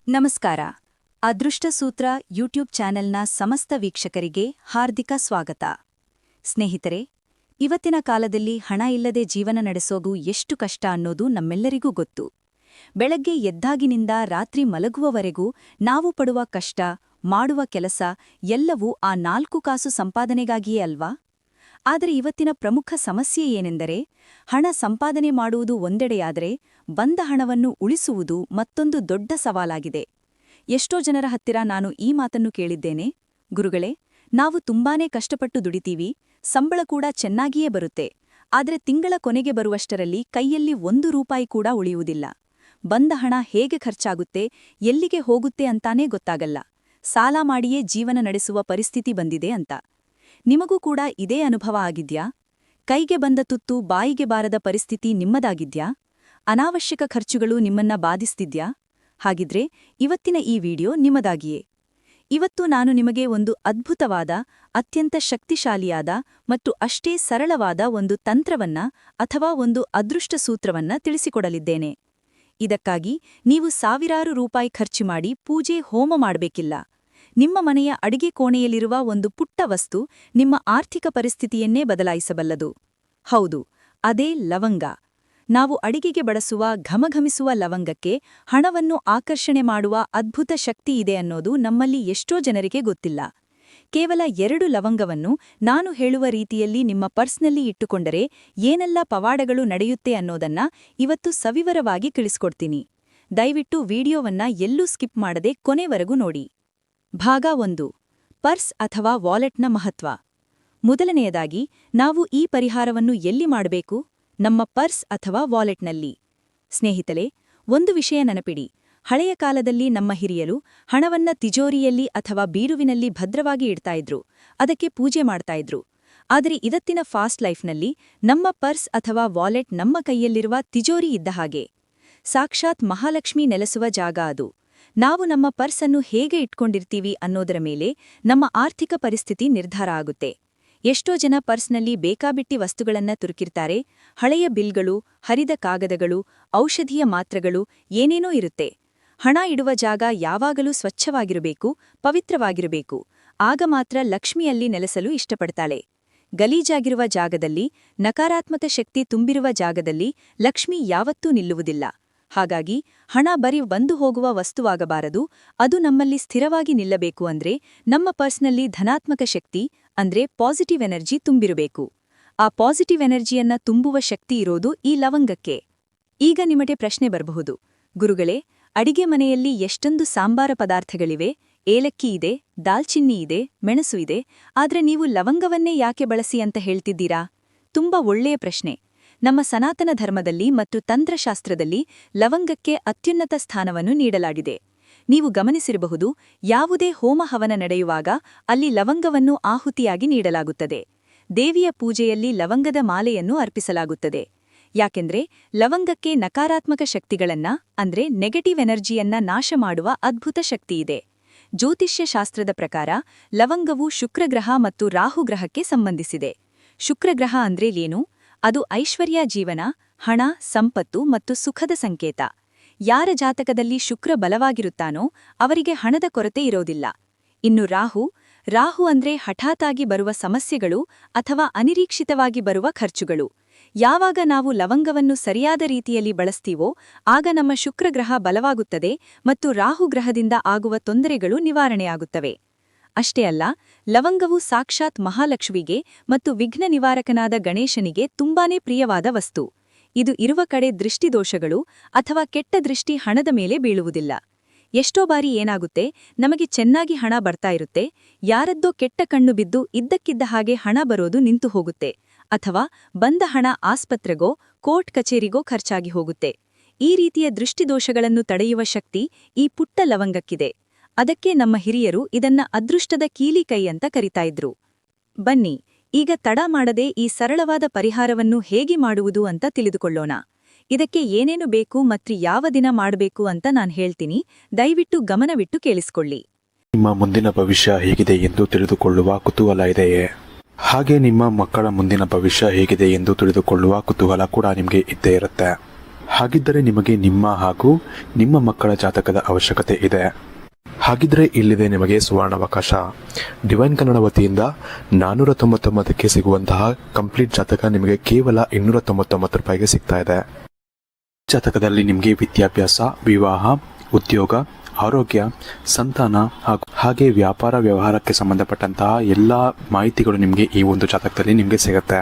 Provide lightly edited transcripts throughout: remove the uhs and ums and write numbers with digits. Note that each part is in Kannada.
ನಮಸ್ಕಾರ. ಅದೃಷ್ಟ ಸೂತ್ರ ಯೂಟ್ಯೂಬ್ ಚಾನೆಲ್ನ ಸಮಸ್ತ ವೀಕ್ಷಕರಿಗೆ ಹಾರ್ದಿಕ ಸ್ವಾಗತ. ಸ್ನೇಹಿತರೆ, ಇವತ್ತಿನ ಕಾಲದಲ್ಲಿ ಹಣ ಇಲ್ಲದೆ ಜೀವನ ನಡೆಸೋದು ಎಷ್ಟು ಕಷ್ಟ ಅನ್ನೋದು ನಮ್ಮೆಲ್ಲರಿಗೂ ಗೊತ್ತು. ಬೆಳಗ್ಗೆ ಎದ್ದಾಗಿನಿಂದ ರಾತ್ರಿ ಮಲಗುವವರೆಗೂ ನಾವು ಪಡುವ ಕಷ್ಟ, ಮಾಡುವ ಕೆಲಸ ಎಲ್ಲವೂ ಆ 4 ಕಾಸು ಸಂಪಾದನೆಗಾಗಿಯೇ ಅಲ್ವಾ? ಆದರೆ ಇವತ್ತಿನ ಪ್ರಮುಖ ಸಮಸ್ಯೆ ಏನೆಂದರೆ, ಹಣ ಸಂಪಾದನೆ ಮಾಡುವುದು ಒಂದೆಡೆಯಾದರೆ ಬಂದ ಹಣವನ್ನು ಉಳಿಸುವುದು ಮತ್ತೊಂದು ದೊಡ್ಡ ಸವಾಲಾಗಿದೆ. ಎಷ್ಟೋ ಜನರ ಹತ್ತಿರ ನಾನು ಈ ಮಾತನ್ನು ಕೇಳಿದ್ದೇನೆ, ಗುರುಗಳೇ, ನಾವು ತುಂಬಾನೇ ಕಷ್ಟಪಟ್ಟು ದುಡಿತೀವಿ, ಸಂಬಳ ಕೂಡ ಚೆನ್ನಾಗಿಯೇ ಬರುತ್ತೆ, ಆದರೆ ತಿಂಗಳ ಕೊನೆಗೆ ಬರುವಷ್ಟರಲ್ಲಿ ಕೈಯಲ್ಲಿ 1 ರೂಪಾಯಿ ಕೂಡ ಉಳಿಯುವುದಿಲ್ಲ. ಬಂದ ಹಣ ಹೇಗೆ ಖರ್ಚಾಗುತ್ತೆ, ಎಲ್ಲಿಗೆ ಹೋಗುತ್ತೆ ಅಂತಾನೇ ಗೊತ್ತಾಗಲ್ಲ. ಸಾಲ ಮಾಡಿಯೇ ಜೀವನ ನಡೆಸುವ ಪರಿಸ್ಥಿತಿ ಬಂದಿದೆ ಅಂತ. ನಿಮಗೂ ಕೂಡ ಇದೇ ಅನುಭವ ಆಗಿದ್ಯಾ? ಕೈಗೆ ಬಂದ ತುತ್ತು ಬಾಯಿಗೆ ಬಾರದ ಪರಿಸ್ಥಿತಿ ನಿಮ್ಮದಾಗಿದ್ಯಾ? ಅನಾವಶ್ಯಕ ಖರ್ಚುಗಳು ನಿಮ್ಮನ್ನ ಬಾಧಿಸ್ತಿದ್ಯಾ? ಹಾಗಿದ್ರೆ ಇವತ್ತಿನ ಈ ವಿಡಿಯೋ ನಿಮ್ಮದಾಗಿಯೇ. ಇವತ್ತು ನಾನು ನಿಮಗೆ ಒಂದು ಅದ್ಭುತವಾದ, ಅತ್ಯಂತ ಶಕ್ತಿಶಾಲಿಯಾದ ಮತ್ತು ಅಷ್ಟೇ ಸರಳವಾದ ಒಂದು ತಂತ್ರವನ್ನ ಅಥವಾ ಒಂದು ಅದೃಷ್ಟ ಸೂತ್ರವನ್ನ ತಿಳಿಸಿಕೊಡಲಿದ್ದೇನೆ. ಇದಕ್ಕಾಗಿ ನೀವು ಸಾವಿರಾರು ರೂಪಾಯಿ ಖರ್ಚು ಮಾಡಿ ಪೂಜೆ ಹೋಮ ಮಾಡಬೇಕಿಲ್ಲ. ನಿಮ್ಮ ಮನೆಯ ಅಡಿಗೆ ಕೋಣೆಯಲ್ಲಿರುವ ಒಂದು ಪುಟ್ಟ ವಸ್ತು ನಿಮ್ಮ ಆರ್ಥಿಕ ಪರಿಸ್ಥಿತಿಯನ್ನೇ ಬದಲಾಯಿಸಬಲ್ಲದು. ಹೌದು, ಅದೇ ಲವಂಗ. ನಾವು ಅಡಿಗೆಗೆ ಬಳಸುವ ಘಮಘಮಿಸುವ ಲವಂಗಕ್ಕೆ ಹಣವನ್ನು ಆಕರ್ಷಣೆ ಮಾಡುವ ಅದ್ಭುತ ಶಕ್ತಿ ಇದೆ ಅನ್ನೋದು ನಮ್ಮಲ್ಲಿ ಎಷ್ಟೋ ಜನರಿಗೆ ಗೊತ್ತಿಲ್ಲ. ಕೇವಲ 2 ಲವಂಗವನ್ನು ನಾನು ಹೇಳುವ ರೀತಿಯಲ್ಲಿ ನಿಮ್ಮ ಪರ್ಸ್ನಲ್ಲಿ ಇಟ್ಟುಕೊಂಡರೆ ಏನೆಲ್ಲ ಪವಾಡಗಳು ನಡೆಯುತ್ತೆ ಅನ್ನೋದನ್ನ ಇವತ್ತು ಸವಿವರವಾಗಿ ತಿಳಿಸ್ಕೊಡ್ತೀನಿ. ದಯವಿಟ್ಟು ವಿಡಿಯೋವನ್ನ ಎಲ್ಲೂ ಸ್ಕಿಪ್ ಮಾಡದೆ ಕೊನೆವರೆಗೂ ನೋಡಿ. ಭಾಗ 1. ಪರ್ಸ್ ಅಥವಾ ವಾಲೆಟ್ನ ಮಹತ್ವ. ಮೊದಲನೆಯದಾಗಿ, ನಾವು ಈ ಪರಿಹಾರವನ್ನು ಎಲ್ಲಿ ಮಾಡಬೇಕು? ನಮ್ಮ ಪರ್ಸ್ ಅಥವಾ ವಾಲೆಟ್ನಲ್ಲಿ. ಸ್ನೇಹಿತರೆ, ಒಂದು ವಿಷಯ ನೆನಪಿಡಿ. ಹಳೆಯ ಕಾಲದಲ್ಲಿ ನಮ್ಮ ಹಿರಿಯರು ಹಣವನ್ನ ತಿಜೋರಿಯಲ್ಲಿ ಅಥವಾ ಬೀರುವಿನಲ್ಲಿ ಭದ್ರವಾಗಿ ಇಡ್ತಾಯಿದ್ರು, ಅದಕ್ಕೆ ಪೂಜೆ ಮಾಡ್ತಾಯಿದ್ರು. ಆದರೆ ಇವತ್ತಿನ ಫಾಸ್ಟ್ ಲೈಫ್ನಲ್ಲಿ ನಮ್ಮ ಪರ್ಸ್ ಅಥವಾ ವಾಲೆಟ್ ನಮ್ಮ ಕೈಯಲ್ಲಿರುವ ತಿಜೋರಿ ಇದ್ದ ಹಾಗೆ. ಸಾಕ್ಷಾತ್ ಮಹಾಲಕ್ಷ್ಮಿ ನೆಲೆಸುವ ಜಾಗ ಅದು. ನಾವು ನಮ್ಮ ಪರ್ಸನ್ನು ಹೇಗೆ ಇಟ್ಕೊಂಡಿರ್ತೀವಿ ಅನ್ನೋದರ ಮೇಲೆ ನಮ್ಮ ಆರ್ಥಿಕ ಪರಿಸ್ಥಿತಿ ನಿರ್ಧಾರ ಆಗುತ್ತೆ. ಎಷ್ಟೋ ಜನ ಪರ್ಸ್ನಲ್ಲಿ ಬೇಕಾಬಿಟ್ಟಿ ವಸ್ತುಗಳನ್ನ ತುರುಕಿರ್ತಾರೆ. ಹಳೆಯ ಬಿಲ್ಗಳು, ಹರಿದ ಕಾಗದಗಳು, ಔಷಧೀಯ ಮಾತ್ರೆಗಳು, ಏನೇನೋ ಇರುತ್ತೆ. ಹಣ ಇಡುವ ಜಾಗ ಯಾವಾಗಲೂ ಸ್ವಚ್ಛವಾಗಿರಬೇಕು, ಪವಿತ್ರವಾಗಿರಬೇಕು. ಆಗ ಮಾತ್ರ ಲಕ್ಷ್ಮಿಯಲ್ಲಿ ನೆಲೆಸಲು ಇಷ್ಟಪಡ್ತಾಳೆ. ಗಲೀಜಾಗಿರುವ ಜಾಗದಲ್ಲಿ, ನಕಾರಾತ್ಮಕ ಶಕ್ತಿ ತುಂಬಿರುವ ಜಾಗದಲ್ಲಿ ಲಕ್ಷ್ಮಿ ಯಾವತ್ತೂ ನಿಲ್ಲುವುದಿಲ್ಲ. ಹಾಗಾಗಿ ಹಣ ಬರೀ ಬಂದು ಹೋಗುವ ವಸ್ತುವಾಗಬಾರದು, ಅದು ನಮ್ಮಲ್ಲಿ ಸ್ಥಿರವಾಗಿ ನಿಲ್ಲಬೇಕು ಅಂದ್ರೆ ನಮ್ಮ ಪರ್ಸ್ನಲ್ಲಿ ಧನಾತ್ಮಕ ಶಕ್ತಿ ಅಂದ್ರೆ ಪಾಸಿಟಿವ್ ಎನರ್ಜಿ ತುಂಬಿರಬೇಕು. ಆ ಪಾಸಿಟಿವ್ ಎನರ್ಜಿಯನ್ನ ತುಂಬುವ ಶಕ್ತಿ ಇರೋದು ಈ ಲವಂಗಕ್ಕೆ. ಈಗ ನಿಮಗೆ ಪ್ರಶ್ನೆ ಬರಬಹುದು, ಗುರುಗಳೇ, ಅಡಿಗೆ ಮನೆಯಲ್ಲಿ ಎಷ್ಟೊಂದು ಸಾಂಬಾರ ಪದಾರ್ಥಗಳಿವೆ, ಏಲಕ್ಕಿ ಇದೆ, ದಾಲ್ಚಿನ್ನಿ ಇದೆ, ಮೆಣಸು ಇದೆ, ಆದ್ರೆ ನೀವು ಲವಂಗವನ್ನೇ ಯಾಕೆ ಬಳಸಿ ಅಂತ ಹೇಳ್ತಿದ್ದೀರಾ? ತುಂಬಾ ಒಳ್ಳೆಯ ಪ್ರಶ್ನೆ. ನಮ್ಮ ಸನಾತನ ಧರ್ಮದಲ್ಲಿ ಮತ್ತು ತಂತ್ರಶಾಸ್ತ್ರದಲ್ಲಿ ಲವಂಗಕ್ಕೆ ಅತ್ಯುನ್ನತ ಸ್ಥಾನವನ್ನು ನೀಡಲಾಗಿದೆ. ನೀವು ಗಮನಿಸಿರಬಹುದು, ಯಾವುದೇ ಹೋಮ ಹವನ ನಡೆಯುವಾಗ ಅಲ್ಲಿ ಲವಂಗವನ್ನು ಆಹುತಿಯಾಗಿ ನೀಡಲಾಗುತ್ತದೆ. ದೇವಿಯ ಪೂಜೆಯಲ್ಲಿ ಲವಂಗದ ಮಾಲೆಯನ್ನು ಅರ್ಪಿಸಲಾಗುತ್ತದೆ. ಯಾಕೆಂದ್ರೆ ಲವಂಗಕ್ಕೆ ನಕಾರಾತ್ಮಕ ಶಕ್ತಿಗಳನ್ನ ಅಂದ್ರೆ ನೆಗೆಟಿವ್ ಎನರ್ಜಿಯನ್ನ ನಾಶ ಮಾಡುವ ಅದ್ಭುತ ಶಕ್ತಿಯಿದೆ. ಜ್ಯೋತಿಷ್ಯ ಶಾಸ್ತ್ರದ ಪ್ರಕಾರ ಲವಂಗವು ಶುಕ್ರಗ್ರಹ ಮತ್ತು ರಾಹುಗ್ರಹಕ್ಕೆ ಸಂಬಂಧಿಸಿದೆ. ಶುಕ್ರಗ್ರಹ ಅಂದ್ರೆ ಏನು? ಅದು ಐಶ್ವರ್ಯ, ಜೀವನ, ಹಣ, ಸಂಪತ್ತು ಮತ್ತು ಸುಖದ ಸಂಕೇತ. ಯಾರ ಜಾತಕದಲ್ಲಿ ಶುಕ್ರ ಬಲವಾಗಿರುತ್ತಾನೋ ಅವರಿಗೆ ಹಣದ ಕೊರತೆ ಇರೋದಿಲ್ಲ. ಇನ್ನು ರಾಹು ಅಂದ್ರೆ ಹಠಾತ್ತಾಗಿ ಬರುವ ಸಮಸ್ಯೆಗಳು ಅಥವಾ ಅನಿರೀಕ್ಷಿತವಾಗಿ ಬರುವ ಖರ್ಚುಗಳು. ಯಾವಾಗ ನಾವು ಲವಂಗವನ್ನು ಸರಿಯಾದ ರೀತಿಯಲ್ಲಿ ಬಳಸ್ತೀವೋ ಆಗ ನಮ್ಮ ಶುಕ್ರಗ್ರಹ ಬಲವಾಗುತ್ತದೆ ಮತ್ತು ರಾಹುಗ್ರಹದಿಂದ ಆಗುವ ತೊಂದರೆಗಳು ನಿವಾರಣೆಯಾಗುತ್ತವೆ. ಅಷ್ಟೇ ಅಲ್ಲ, ಲವಂಗವು ಸಾಕ್ಷಾತ್ ಮಹಾಲಕ್ಷ್ಮಿಗೆ ಮತ್ತು ವಿಘ್ನ ನಿವಾರಕನಾದ ಗಣೇಶನಿಗೆ ತುಂಬಾನೇ ಪ್ರಿಯವಾದ ವಸ್ತು. ಇದು ಇರುವ ಕಡೆ ದೃಷ್ಟಿದೋಷಗಳು ಅಥವಾ ಕೆಟ್ಟ ದೃಷ್ಟಿ ಹಣದ ಮೇಲೆ ಬೀಳುವುದಿಲ್ಲ. ಎಷ್ಟೋ ಬಾರಿ ಏನಾಗುತ್ತೆ, ನಮಗೆ ಚೆನ್ನಾಗಿ ಹಣ ಬರ್ತಾ ಇರುತ್ತೆ, ಯಾರದ್ದೋ ಕೆಟ್ಟ ಕಣ್ಣು ಬಿದ್ದು ಇದ್ದಕ್ಕಿದ್ದ ಹಾಗೆ ಹಣ ಬರೋದು ನಿಂತು ಹೋಗುತ್ತೆ, ಅಥವಾ ಬಂದ ಹಣ ಆಸ್ಪತ್ರೆಗೋ ಕೋರ್ಟ್ ಕಚೇರಿಗೋ ಖರ್ಚಾಗಿ ಹೋಗುತ್ತೆ. ಈ ರೀತಿಯ ದೃಷ್ಟಿದೋಷಗಳನ್ನು ತಡೆಯುವ ಶಕ್ತಿ ಈ ಪುಟ್ಟ ಲವಂಗಕ್ಕಿದೆ. ಅದಕ್ಕೆ ನಮ್ಮ ಹಿರಿಯರು ಇದನ್ನ ಅದೃಷ್ಟದ ಕೀಲಿಕೈ ಅಂತ ಕರಿತಾ ಇದ್ರು. ಬನ್ನಿ, ಈಗ ತಡ ಮಾಡದೆ ಈ ಸರಳವಾದ ಪರಿಹಾರವನ್ನು ಹೇಗೆ ಮಾಡುವುದು ಅಂತ ತಿಳಿದುಕೊಳ್ಳೋಣ. ಇದಕ್ಕೆ ಏನೇನು ಬೇಕು ಮತ್ತು ಯಾವ ದಿನ ಮಾಡಬೇಕು ಅಂತ ನಾನು ಹೇಳ್ತೀನಿ. ದಯವಿಟ್ಟು ಗಮನವಿಟ್ಟು ಕೇಳಿಸಿಕೊಳ್ಳಿ. ನಿಮ್ಮ ಮುಂದಿನ ಭವಿಷ್ಯ ಹೇಗಿದೆ ಎಂದು ತಿಳಿದುಕೊಳ್ಳುವ ಕುತೂಹಲ ಇದೆಯೇ? ಹಾಗೆ ನಿಮ್ಮ ಮಕ್ಕಳ ಮುಂದಿನ ಭವಿಷ್ಯ ಹೇಗಿದೆ ಎಂದು ತಿಳಿದುಕೊಳ್ಳುವ ಕುತೂಹಲ ಕೂಡ ನಿಮಗೆ ಇದ್ದೇ ಇರುತ್ತೆ. ಹಾಗಿದ್ದರೆ ನಿಮಗೆ ನಿಮ್ಮ ಹಾಗೂ ನಿಮ್ಮ ಮಕ್ಕಳ ಜಾತಕದ ಅವಶ್ಯಕತೆ ಇದೆ. ಹಾಗಿದ್ರೆ ಇಲ್ಲಿದೆ ನಿಮಗೆ ಸುವರ್ಣಾವಕಾಶ. ಡಿವೈನ್ ಕನ್ನಡ ವತಿಯಿಂದ 499ಕ್ಕೆ ಸಿಗುವಂತಹ ಕಂಪ್ಲೀಟ್ ಜಾತಕ ನಿಮಗೆ ಕೇವಲ 299 ರೂಪಾಯಿಗೆ ಸಿಗ್ತಾ ಇದೆ. ಜಾತಕದಲ್ಲಿ ನಿಮಗೆ ವಿದ್ಯಾಭ್ಯಾಸ, ವಿವಾಹ, ಉದ್ಯೋಗ, ಆರೋಗ್ಯ, ಸಂತಾನ ಹಾಗೆ ವ್ಯಾಪಾರ ವ್ಯವಹಾರಕ್ಕೆ ಸಂಬಂಧಪಟ್ಟಂತಹ ಎಲ್ಲ ಮಾಹಿತಿಗಳು ನಿಮಗೆ ಈ ಒಂದು ಜಾತಕದಲ್ಲಿ ನಿಮಗೆ ಸಿಗುತ್ತೆ.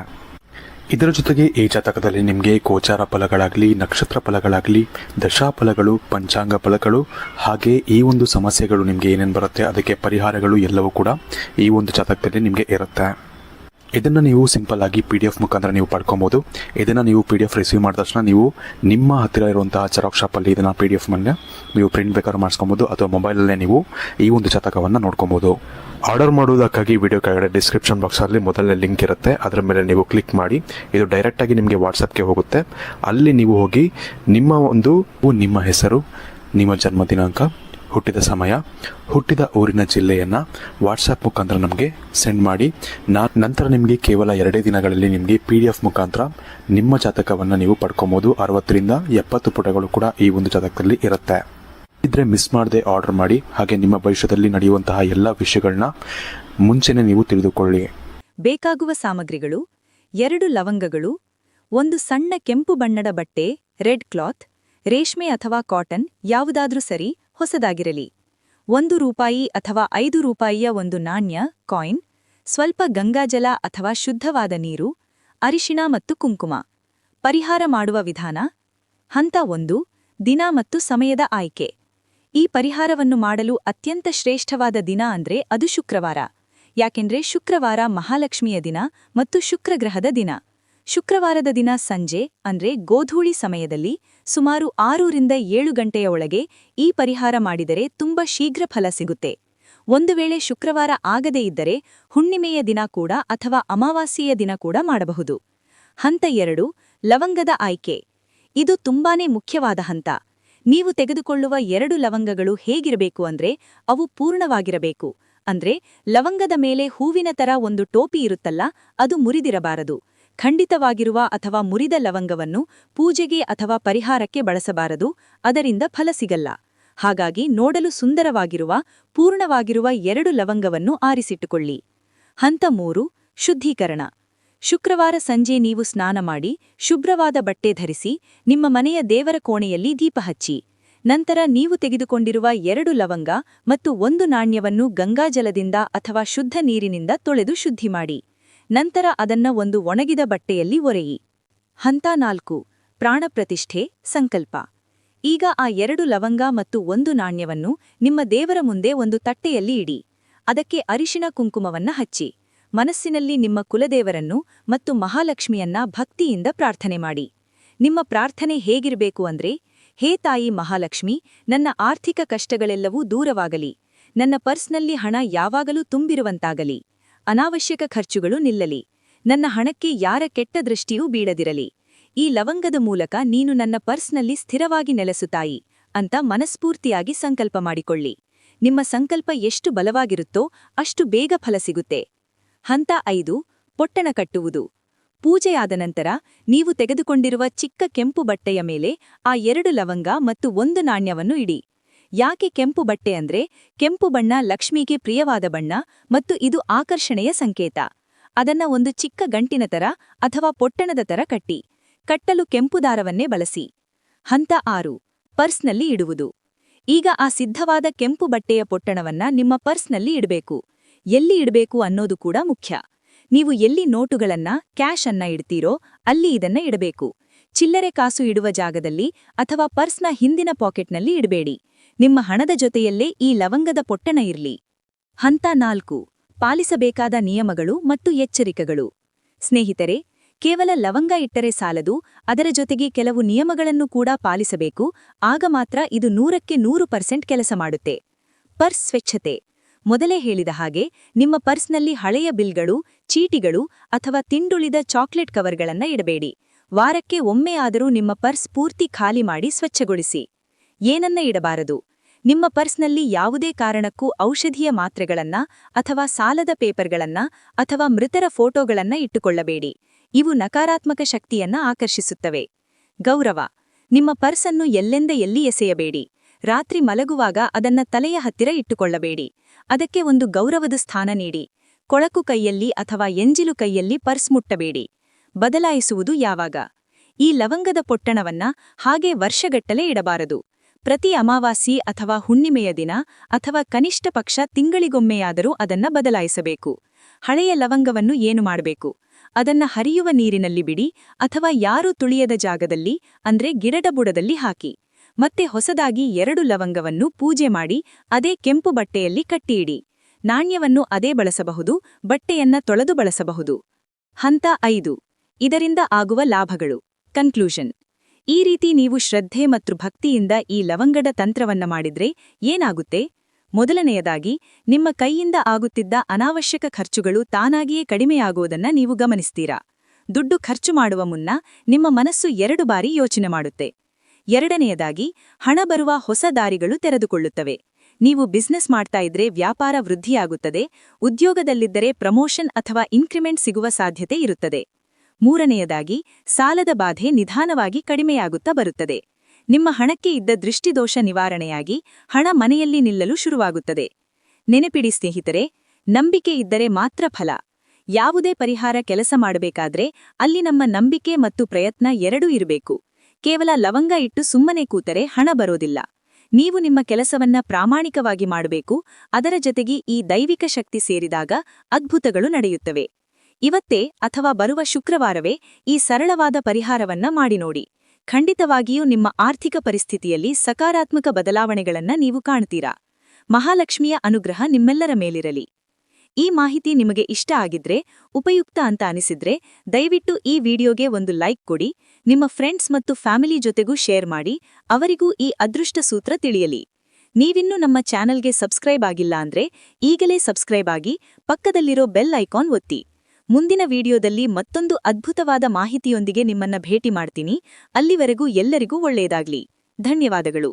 ಇದರ ಜೊತೆಗೆ ಈ ಜಾತಕದಲ್ಲಿ ನಿಮಗೆ ಗೋಚಾರ ಫಲಗಳಾಗಲಿ, ನಕ್ಷತ್ರ ಫಲಗಳಾಗಲಿ, ದಶಾಫಲಗಳು, ಪಂಚಾಂಗ ಫಲಗಳು ಹಾಗೆ ಈ ಒಂದು ಸಮಸ್ಯೆಗಳು ನಿಮಗೆ ಏನೇನು ಬರುತ್ತೆ ಅದಕ್ಕೆ ಪರಿಹಾರಗಳು ಎಲ್ಲವೂ ಕೂಡ ಈ ಒಂದು ಜಾತಕದಲ್ಲಿ ನಿಮಗೆ ಇರುತ್ತೆ. ಇದನ್ನು ನೀವು ಸಿಂಪಲ್ ಆಗಿ PDF ಮುಖಾಂತರ ನೀವು ಪಡ್ಕೊಬೋದು. ಇದನ್ನು ನೀವು PDF ರಿಸೀವ್ ಮಾಡಿದ ತಕ್ಷಣ ನೀವು ನಿಮ್ಮ ಹತ್ತಿರ ಇರುವಂತಹ ಜೆರಾಕ್ಸ್ ಶಾಪಲ್ಲಿ ಇದನ್ನು PDF ಮೇಲೆ ನೀವು ಪ್ರಿಂಟ್ ಬೇಕಾದ್ರೂ ಮಾಡಿಸ್ಕೊಬೋದು ಅಥವಾ ಮೊಬೈಲಲ್ಲೇ ನೀವು ಈ ಒಂದು ಜಾತಕವನ್ನು ನೋಡ್ಕೊಬೋದು. ಆರ್ಡರ್ ಮಾಡುವುದಕ್ಕಾಗಿ ವಿಡಿಯೋ ಕೆಳಗಡೆ ಡಿಸ್ಕ್ರಿಪ್ಷನ್ ಬಾಕ್ಸಲ್ಲಿ ಮೊದಲನೇ ಲಿಂಕ್ ಇರುತ್ತೆ, ಅದರ ಮೇಲೆ ನೀವು ಕ್ಲಿಕ್ ಮಾಡಿ ಇದು ಡೈರೆಕ್ಟಾಗಿ ನಿಮಗೆ ವಾಟ್ಸಪ್ಗೆ ಹೋಗುತ್ತೆ. ಅಲ್ಲಿ ನೀವು ಹೋಗಿ ನಿಮ್ಮ ಹೆಸರು, ನಿಮ್ಮ ಜನ್ಮ ದಿನಾಂಕ, ಹುಟ್ಟಿದ ಸಮಯ, ಹುಟ್ಟಿದ ಊರಿನ ಜಿಲ್ಲೆಯನ್ನು ವಾಟ್ಸಪ್ ಮುಖಾಂತರ ನಮಗೆ ಸೆಂಡ್ ಮಾಡಿ. ನಂತರ ನಿಮಗೆ ಕೇವಲ 2 ದಿನಗಳಲ್ಲಿ ನಿಮಗೆ PDF ಮುಖಾಂತರ ನಿಮ್ಮ ಜಾತಕವನ್ನು ನೀವು ಪಡ್ಕೊಬೋದು. 60ರಿಂದ 70 ಪುಟಗಳು ಕೂಡ ಈ ಒಂದು ಜಾತಕದಲ್ಲಿ ಇರುತ್ತೆ. ಇದ್ರೆ ಮಿಸ್ ಮಾಡದೆ ಆರ್ಡರ್ ಮಾಡಿ. ಹಾಗೆ ನಿಮ್ಮ ಭವಿಷ್ಯದಲ್ಲಿ ನಡೆಯುವಂತಹ ಎಲ್ಲ ವಿಷಯಗಳನ್ನ ಮುಂಚೆನೇ ನೀವು ತಿಳಿದುಕೊಳ್ಳಿ. ಬೇಕಾಗುವ ಸಾಮಗ್ರಿಗಳು: 2 ಲವಂಗಗಳು, 1 ಸಣ್ಣ ಕೆಂಪು ಬಣ್ಣದ ಬಟ್ಟೆ, ರೆಡ್ ಕ್ಲಾತ್, ರೇಷ್ಮೆ ಅಥವಾ ಕಾಟನ್ ಯಾವುದಾದ್ರೂ ಸರಿ, ಹೊಸದಾಗಿರಲಿ, 1 ರೂಪಾಯಿ ಅಥವಾ 5 ರೂಪಾಯಿಯ 1 ನಾಣ್ಯ ಕಾಯಿನ್, ಸ್ವಲ್ಪ ಗಂಗಾಜಲ ಅಥವಾ ಶುದ್ಧವಾದ ನೀರು, ಅರಿಶಿಣ ಮತ್ತು ಕುಂಕುಮ. ಪರಿಹಾರ ಮಾಡುವ ವಿಧಾನ: ಹಂತ 1, ದಿನ ಮತ್ತು ಸಮಯದ ಆಯ್ಕೆ. ಈ ಪರಿಹಾರವನ್ನು ಮಾಡಲು ಅತ್ಯಂತ ಶ್ರೇಷ್ಠವಾದ ದಿನ ಅಂದ್ರೆ ಅದು ಶುಕ್ರವಾರ. ಯಾಕೆಂದ್ರೆ ಶುಕ್ರವಾರ ಮಹಾಲಕ್ಷ್ಮಿಯ ದಿನ ಮತ್ತು ಶುಕ್ರಗ್ರಹದ ದಿನ. ಶುಕ್ರವಾರದ ದಿನ ಸಂಜೆ ಅಂದ್ರೆ ಗೋಧೂಳಿ ಸಮಯದಲ್ಲಿ ಸುಮಾರು 6 ರಿಂದ 7 ಗಂಟೆಯ ಒಳಗೆ ಈ ಪರಿಹಾರ ಮಾಡಿದರೆ ತುಂಬಾ ಶೀಘ್ರ ಫಲ ಸಿಗುತ್ತೆ. ಒಂದು ವೇಳೆ ಶುಕ್ರವಾರ ಆಗದೇ ಇದ್ದರೆ ಹುಣ್ಣಿಮೆಯ ದಿನ ಕೂಡ ಅಥವಾ ಅಮಾವಾಸ್ಯೆಯ ದಿನ ಕೂಡ ಮಾಡಬಹುದು. ಹಂತ 2, ಲವಂಗದ ಆಯ್ಕೆ. ಇದು ತುಂಬಾನೇ ಮುಖ್ಯವಾದ ಹಂತ. ನೀವು ತೆಗೆದುಕೊಳ್ಳುವ 2 ಲವಂಗಗಳು ಹೇಗಿರಬೇಕು ಅಂದ್ರೆ ಅವು ಪೂರ್ಣವಾಗಿರಬೇಕು. ಅಂದ್ರೆ ಲವಂಗದ ಮೇಲೆ ಹೂವಿನ ತರ ಒಂದು ಟೋಪಿ ಇರುತ್ತಲ್ಲ, ಅದು ಮುರಿದಿರಬಾರದು. ಖಂಡಿತವಾಗಿರುವ ಅಥವಾ ಮುರಿದ ಲವಂಗವನ್ನು ಪೂಜೆಗೆ ಅಥವಾ ಪರಿಹಾರಕ್ಕೆ ಬಳಸಬಾರದು, ಅದರಿಂದ ಫಲ ಸಿಗಲ್ಲ. ಹಾಗಾಗಿ ನೋಡಲು ಸುಂದರವಾಗಿರುವ, ಪೂರ್ಣವಾಗಿರುವ 2 ಲವಂಗವನ್ನು ಆರಿಸಿಟ್ಟುಕೊಳ್ಳಿ. ಹಂತ 3, ಶುದ್ಧೀಕರಣ. ಶುಕ್ರವಾರ ಸಂಜೆ ನೀವು ಸ್ನಾನ ಮಾಡಿ, ಶುಭ್ರವಾದ ಬಟ್ಟೆ ಧರಿಸಿ, ನಿಮ್ಮ ಮನೆಯ ದೇವರ ಕೋಣೆಯಲ್ಲಿ ದೀಪ ಹಚ್ಚಿ. ನಂತರ ನೀವು ತೆಗೆದುಕೊಂಡಿರುವ 2 ಲವಂಗ ಮತ್ತು 1 ನಾಣ್ಯವನ್ನು ಗಂಗಾಜಲದಿಂದ ಅಥವಾ ಶುದ್ಧ ನೀರಿನಿಂದ ತೊಳೆದು ಶುದ್ಧಿ ಮಾಡಿ. ನಂತರ ಅದನ್ನ ಒಂದು ಒಣಗಿದ ಬಟ್ಟೆಯಲ್ಲಿ ಒರೆಯಿ. ಹಂತ 4, ಪ್ರಾಣಪ್ರತಿಷ್ಠೆ, ಸಂಕಲ್ಪ. ಈಗ ಆ 2 ಲವಂಗ ಮತ್ತು 1 ನಾಣ್ಯವನ್ನು ನಿಮ್ಮ ದೇವರ ಮುಂದೆ ಒಂದು ತಟ್ಟೆಯಲ್ಲಿ ಇಡಿ. ಅದಕ್ಕೆ ಅರಿಶಿಣ ಕುಂಕುಮವನ್ನ ಹಚ್ಚಿ. ಮನಸ್ಸಿನಲ್ಲಿ ನಿಮ್ಮ ಕುಲದೇವರನ್ನು ಮತ್ತು ಮಹಾಲಕ್ಷ್ಮಿಯನ್ನ ಭಕ್ತಿಯಿಂದ ಪ್ರಾರ್ಥನೆ ಮಾಡಿ. ನಿಮ್ಮ ಪ್ರಾರ್ಥನೆ ಹೇಗಿರಬೇಕು ಅಂದ್ರೆ: ಹೇ ತಾಯಿ ಮಹಾಲಕ್ಷ್ಮಿ, ನನ್ನ ಆರ್ಥಿಕ ಕಷ್ಟಗಳೆಲ್ಲವೂ ದೂರವಾಗಲಿ, ನನ್ನ ಪರ್ಸ್ನಲ್ಲಿ ಹಣ ಯಾವಾಗಲೂ ತುಂಬಿರುವಂತಾಗಲಿ, ಅನಾವಶ್ಯಕ ಖರ್ಚುಗಳು ನಿಲ್ಲಲಿ, ನನ್ನ ಹಣಕ್ಕೆ ಯಾರ ಕೆಟ್ಟ ದೃಷ್ಟಿಯೂ ಬೀಳದಿರಲಿ, ಈ ಲವಂಗದ ಮೂಲಕ ನೀನು ನನ್ನ ಪರ್ಸ್ನಲ್ಲಿ ಸ್ಥಿರವಾಗಿ ನೆಲೆಸು ತಾಯಿ ಅಂತ ಮನಸ್ಫೂರ್ತಿಯಾಗಿ ಸಂಕಲ್ಪ ಮಾಡಿಕೊಳ್ಳಿ. ನಿಮ್ಮ ಸಂಕಲ್ಪ ಎಷ್ಟು ಬಲವಾಗಿರುತ್ತೋ ಅಷ್ಟು ಬೇಗ ಫಲ ಸಿಗುತ್ತೆ. ಹಂತ 5, ಪೊಟ್ಟಣ ಕಟ್ಟುವುದು. ಪೂಜೆಯಾದ ನಂತರ ನೀವು ತೆಗೆದುಕೊಂಡಿರುವ ಚಿಕ್ಕ ಕೆಂಪು ಬಟ್ಟೆಯ ಮೇಲೆ ಆ 2 ಲವಂಗ ಮತ್ತು 1 ನಾಣ್ಯವನ್ನು ಇಡಿ. ಯಾಕೆ ಕೆಂಪು ಬಟ್ಟೆ ಅಂದ್ರೆ ಕೆಂಪು ಬಣ್ಣ ಲಕ್ಷ್ಮಿಗೆ ಪ್ರಿಯವಾದ ಬಣ್ಣ ಮತ್ತು ಇದು ಆಕರ್ಷಣೆಯ ಸಂಕೇತ. ಅದನ್ನ ಒಂದು ಚಿಕ್ಕ ಗಂಟಿನ ತರ ಅಥವಾ ಪೊಟ್ಟಣದ ತರ ಕಟ್ಟಲು ಕೆಂಪು ದಾರವನ್ನೇ ಬಳಸಿ. ಹಂತ 6, ಪರ್ಸ್ನಲ್ಲಿ ಇಡುವುದು. ಈಗ ಆ ಸಿದ್ಧವಾದ ಕೆಂಪು ಬಟ್ಟೆಯ ಪೊಟ್ಟಣವನ್ನ ನಿಮ್ಮ ಪರ್ಸ್ನಲ್ಲಿ ಇಡಬೇಕು. ಎಲ್ಲಿ ಇಡಬೇಕು ಅನ್ನೋದು ಕೂಡ ಮುಖ್ಯ. ನೀವು ಎಲ್ಲಿ ನೋಟುಗಳನ್ನ, ಕ್ಯಾಶ್ ಅನ್ನ ಇಡ್ತೀರೋ ಅಲ್ಲಿ ಇದನ್ನ ಇಡಬೇಕು. ಚಿಲ್ಲರೆ ಕಾಸು ಇಡುವ ಜಾಗದಲ್ಲಿ ಅಥವಾ ಪರ್ಸ್ನ ಹಿಂದಿನ ಪಾಕೆಟ್ನಲ್ಲಿ ಇಡಬೇಡಿ. ನಿಮ್ಮ ಹಣದ ಜೊತೆಯಲ್ಲೇ ಈ ಲವಂಗದ ಪೊಟ್ಟಣ ಇರ್ಲಿ. ಹಂತ 4, ಪಾಲಿಸಬೇಕಾದ ನಿಯಮಗಳು ಮತ್ತು ಎಚ್ಚರಿಕೆಗಳು. ಸ್ನೇಹಿತರೆ, ಕೇವಲ ಲವಂಗ ಇಟ್ಟರೆ ಸಾಲದು, ಅದರ ಜೊತೆಗೆ ಕೆಲವು ನಿಯಮಗಳನ್ನು ಕೂಡ ಪಾಲಿಸಬೇಕು. ಆಗ ಮಾತ್ರ ಇದು 100ಕ್ಕೆ 100% ಕೆಲಸ ಮಾಡುತ್ತೆ. ಪರ್ಸ್ ಸ್ವಚ್ಛತೆ. ಮೊದಲೇ ಹೇಳಿದ ಹಾಗೆ ನಿಮ್ಮ ಪರ್ಸ್ನಲ್ಲಿ ಹಳೆಯ ಬಿಲ್ಗಳು, ಚೀಟಿಗಳು ಅಥವಾ ತಿಂಡುಳಿದ ಚಾಕ್ಲೇಟ್ ಕವರ್ಗಳನ್ನ ಇಡಬೇಡಿ. ವಾರಕ್ಕೆ ಒಮ್ಮೆ ಆದರೂ ನಿಮ್ಮ ಪರ್ಸ್ ಪೂರ್ತಿ ಖಾಲಿ ಮಾಡಿ ಸ್ವಚ್ಛಗೊಳಿಸಿ. ಏನನ್ನ ಇಡಬಾರದು: ನಿಮ್ಮ ಪರ್ಸ್ನಲ್ಲಿ ಯಾವುದೇ ಕಾರಣಕ್ಕೂ ಔಷಧಿಯ ಮಾತ್ರೆಗಳನ್ನ ಅಥವಾ ಸಾಲದ ಪೇಪರ್ಗಳನ್ನ ಅಥವಾ ಮೃತರ ಫೋಟೋಗಳನ್ನ ಇಟ್ಟುಕೊಳ್ಳಬೇಡಿ. ಇವು ನಕಾರಾತ್ಮಕ ಶಕ್ತಿಯನ್ನ ಆಕರ್ಷಿಸುತ್ತವೆ. ಗೌರವ. ನಿಮ್ಮ ಪರ್ಸನ್ನು ಎಲ್ಲೆಂದ ಎಲ್ಲಿ ಎಸೆಯಬೇಡಿ. ರಾತ್ರಿ ಮಲಗುವಾಗ ಅದನ್ನ ತಲೆಯ ಹತ್ತಿರ ಇಟ್ಟುಕೊಳ್ಳಬೇಡಿ. ಅದಕ್ಕೆ ಒಂದು ಗೌರವದ ಸ್ಥಾನ ನೀಡಿ. ಕೊಳಕು ಕೈಯಲ್ಲಿ ಅಥವಾ ಎಂಜಿಲು ಕೈಯಲ್ಲಿ ಪರ್ಸ್ ಮುಟ್ಟಬೇಡಿ. ಬದಲಾಯಿಸುವುದು ಯಾವಾಗ? ಈ ಲವಂಗದ ಪೊಟ್ಟಣವನ್ನ ಹಾಗೆ ವರ್ಷಗಟ್ಟಲೆ ಇಡಬಾರದು. ಪ್ರತಿ ಅಮಾವಾಸ್ಯೆ ಅಥವಾ ಹುಣ್ಣಿಮೆಯ ದಿನ ಅಥವಾ ಕನಿಷ್ಠ ಪಕ್ಷ ತಿಂಗಳಿಗೊಮ್ಮೆಯಾದರೂ ಅದನ್ನ ಬದಲಾಯಿಸಬೇಕು. ಹಳೆಯ ಲವಂಗವನ್ನು ಏನು ಮಾಡಬೇಕು? ಅದನ್ನ ಹರಿಯುವ ನೀರಿನಲ್ಲಿ ಬಿಡಿ ಅಥವಾ ಯಾರೂ ತುಳಿಯದ ಜಾಗದಲ್ಲಿ ಅಂದ್ರೆ ಗಿಡದ ಬುಡದಲ್ಲಿ ಹಾಕಿ. ಮತ್ತೆ ಹೊಸದಾಗಿ 2 ಲವಂಗವನ್ನು ಪೂಜೆ ಮಾಡಿ ಅದೇ ಕೆಂಪು ಬಟ್ಟೆಯಲ್ಲಿ ಕಟ್ಟಿಯಿಡಿ. ನಾಣ್ಯವನ್ನು ಅದೇ ಬಳಸಬಹುದು, ಬಟ್ಟೆಯನ್ನ ತೊಳೆದು ಬಳಸಬಹುದು. ಹಂತ 5. ಇದರಿಂದ ಆಗುವ ಲಾಭಗಳು. ಕನ್ಕ್ಲೂಷನ್. ಈ ರೀತಿ ನೀವು ಶ್ರದ್ಧೆ ಮತ್ತು ಭಕ್ತಿಯಿಂದ ಈ ಲವಂಗದ ತಂತ್ರವನ್ನ ಮಾಡಿದ್ರೆ ಏನಾಗುತ್ತೆ? ಮೊದಲನೆಯದಾಗಿ, ನಿಮ್ಮ ಕೈಯಿಂದ ಆಗುತ್ತಿದ್ದ ಅನಾವಶ್ಯಕ ಖರ್ಚುಗಳು ತಾನಾಗಿಯೇ ಕಡಿಮೆಯಾಗುವುದನ್ನ ನೀವು ಗಮನಿಸ್ತೀರಾ. ದುಡ್ಡು ಖರ್ಚು ಮಾಡುವ ಮುನ್ನ ನಿಮ್ಮ ಮನಸ್ಸು 2 ಬಾರಿ ಯೋಚನೆ ಮಾಡುತ್ತೆ. ಎರಡನೆಯದಾಗಿ, ಹಣ ಬರುವ ಹೊಸ ದಾರಿಗಳು ತೆರೆದುಕೊಳ್ಳುತ್ತವೆ. ನೀವು ಬಿಸ್ನೆಸ್ ಮಾಡ್ತಾ ಇದ್ರೆ ವ್ಯಾಪಾರ ವೃದ್ಧಿಯಾಗುತ್ತದೆ, ಉದ್ಯೋಗದಲ್ಲಿದ್ದರೆ ಪ್ರಮೋಷನ್ ಅಥವಾ ಇನ್ಕ್ರಿಮೆಂಟ್ ಸಿಗುವ ಸಾಧ್ಯತೆ ಇರುತ್ತದೆ. ಮೂರನೆಯದಾಗಿ, ಸಾಲದ ಬಾಧೆ ನಿಧಾನವಾಗಿ ಕಡಿಮೆಯಾಗುತ್ತಾ ಬರುತ್ತದೆ. ನಿಮ್ಮ ಹಣಕ್ಕೆ ಇದ್ದ ದೃಷ್ಟಿದೋಷ ನಿವಾರಣೆಯಾಗಿ ಹಣ ಮನೆಯಲ್ಲಿ ನಿಲ್ಲಲು ಶುರುವಾಗುತ್ತದೆ. ನೆನಪಿಡಿ ಸ್ನೇಹಿತರೆ, ನಂಬಿಕೆ ಇದ್ದರೆ ಮಾತ್ರ ಫಲ. ಯಾವುದೇ ಪರಿಹಾರ ಕೆಲಸ ಮಾಡಬೇಕಾದ್ರೆ ಅಲ್ಲಿ ನಮ್ಮ ನಂಬಿಕೆ ಮತ್ತು ಪ್ರಯತ್ನ ಎರಡೂ ಇರಬೇಕು. ಕೇವಲ ಲವಂಗ ಇಟ್ಟು ಸುಮ್ಮನೆ ಕೂತರೆ ಹಣ ಬರೋದಿಲ್ಲ. ನೀವು ನಿಮ್ಮ ಕೆಲಸವನ್ನ ಪ್ರಾಮಾಣಿಕವಾಗಿ ಮಾಡಬೇಕು. ಅದರ ಜೊತೆಗೆ ಈ ದೈವಿಕ ಶಕ್ತಿ ಸೇರಿದಾಗ ಅದ್ಭುತಗಳು ನಡೆಯುತ್ತವೆ. ಇವತ್ತೇ ಅಥವಾ ಬರುವ ಶುಕ್ರವಾರವೇ ಈ ಸರಳವಾದ ಪರಿಹಾರವನ್ನ ಮಾಡಿ ನೋಡಿ. ಖಂಡಿತವಾಗಿಯೂ ನಿಮ್ಮ ಆರ್ಥಿಕ ಪರಿಸ್ಥಿತಿಯಲ್ಲಿ ಸಕಾರಾತ್ಮಕ ಬದಲಾವಣೆಗಳನ್ನ ನೀವು ಕಾಣ್ತೀರಾ. ಮಹಾಲಕ್ಷ್ಮಿಯ ಅನುಗ್ರಹ ನಿಮ್ಮೆಲ್ಲರ ಮೇಲಿರಲಿ. ಈ ಮಾಹಿತಿ ನಿಮಗೆ ಇಷ್ಟ ಆಗಿದ್ರೆ, ಉಪಯುಕ್ತ ಅಂತ ಅನಿಸಿದ್ರೆ ದಯವಿಟ್ಟು ಈ ವಿಡಿಯೋಗೆ ಒಂದು ಲೈಕ್ ಕೊಡಿ. ನಿಮ್ಮ ಫ್ರೆಂಡ್ಸ್ ಮತ್ತು ಫ್ಯಾಮಿಲಿ ಜೊತೆಗೂ ಶೇರ್ ಮಾಡಿ. ಅವರಿಗೂ ಈ ಅದೃಷ್ಟ ಸೂತ್ರ ತಿಳಿಯಲಿ. ನೀವಿನ್ನೂ ನಮ್ಮ ಚಾನೆಲ್ಗೆ ಸಬ್ಸ್ಕ್ರೈಬ್ ಆಗಿಲ್ಲ ಅಂದ್ರೆ ಈಗಲೇ ಸಬ್ಸ್ಕ್ರೈಬ್ ಆಗಿ ಪಕ್ಕದಲ್ಲಿರೋ ಬೆಲ್ ಐಕಾನ್ ಒತ್ತಿ. ಮುಂದಿನ ವಿಡಿಯೋದಲ್ಲಿ ಮತ್ತೊಂದು ಅದ್ಭುತವಾದ ಮಾಹಿತಿಯೊಂದಿಗೆ ನಿಮ್ಮನ್ನ ಭೇಟಿ ಮಾಡ್ತೀನಿ. ಅಲ್ಲಿವರೆಗೂ ಎಲ್ಲರಿಗೂ ಒಳ್ಳೆಯದಾಗ್ಲಿ. ಧನ್ಯವಾದಗಳು.